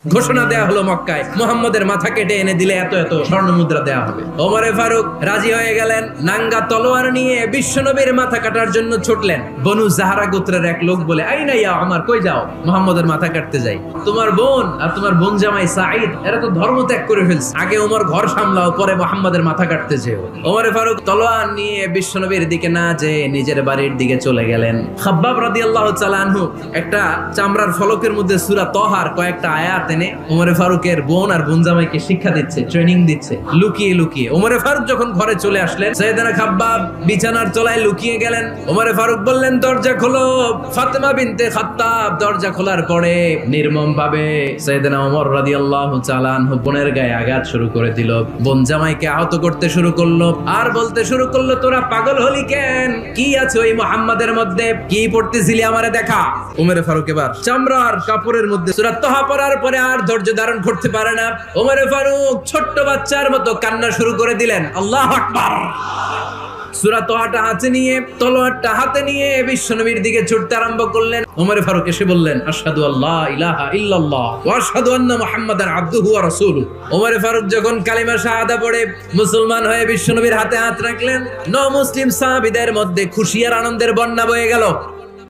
ঘোষণা দেয়া হলো মক্কায়, মুহাম্মদের মাথা কেটে এনে দিলে এত এত স্বর্ণ মুদ্রা দেয়া হবে। ওমরে ফারুক রাজি হয়ে গেলেন। নাঙ্গা তলোয়ার নিয়ে বিশ্বনবীর মাথা কাটার জন্য ছুটলেন। বনু জাহারা গোত্রের এক লোক বলে, আইনা ইয়া ওমর, কই যাও? মুহাম্মদের মাথা কাটতে যাই। তোমার বোন আর তোমার বোন জামাই সাঈদ এরা তো ধর্ম ত্যাগ করে ফেলছে, আগে ওমর ঘর সামলাও, পরে মুহাম্মদের মাথা কাটতে যেও। ওমরে ফারুক তলোয়ার নিয়ে বিশ্বনবীর দিকে না যেয়ে নিজের বাড়ির দিকে চলে গেলেন। খাব্বাব রাদিয়াল্লাহু তাআলা আনহু একটা চামড়ার ফলকের মধ্যে সূরা তহার কয়েকটা আয়াত এনে ওমরে ফারুকের বোন আর বোন জামাইকে শিক্ষা দিচ্ছে, ট্রেনিং দিচ্ছে লুকিয়ে লুকিয়ে। ওমরে ফারুক যখন ঘরে চলে আসলেন, সাইয়েদনা খাব্বাব বিছানার তলায় লুকিয়ে গেলেন। ওমরে ফারুক বললেন, দরজা খোলো। ফাতেমা বিনতে খাত্তাব দরজা খোলার পরে নির্মম ভাবে সাইয়েদনা ওমর রাদিয়াল্লাহু তাআলা আনহু বোনের গায়ে আঘাত শুরু করে দিল। বোন জামাইকে আহত করতে শুরু করলো আর বলতে শুরু করলো, তোরা পাগল হলি কেন? কি আছে ওই মুহাম্মাদের মধ্যে? কি পড়তেছিলি আমারে দেখা? ওমরে ফারুক এবার চামড়ার কাপড়ের মধ্যে সূরা তহা পড়ার পরে আর ধৈর্য ধারণ করতে পারে না। ওমরে ফারুক ছোট্ট বাচ্চার মতো কান্না শুরু করে দিলেন। আল্লাহু আকবার। সূরা তহাটা হাতে নিয়ে, তলোয়ারটা হাতে নিয়ে বিশ্বনবীর দিকে ছুটতে আরম্ভ করলেন। ওমরে ফারুক এসে বললেন, আশহাদু আল্লা ইলাহা ইল্লাল্লাহ ওয়া আশহাদু আন্না মুহাম্মাদান আবদুহু ওয়া রাসূলুহু। ওমরে ফারুক যখন কালিমা শাহাদা পড়ে মুসলমান হয়ে বিশ্বনবীর হাতে হাত রাখলেন, মুসলিম সাহাবীদের মধ্যে খুশি আর আনন্দের বন্যা বয়ে গেল।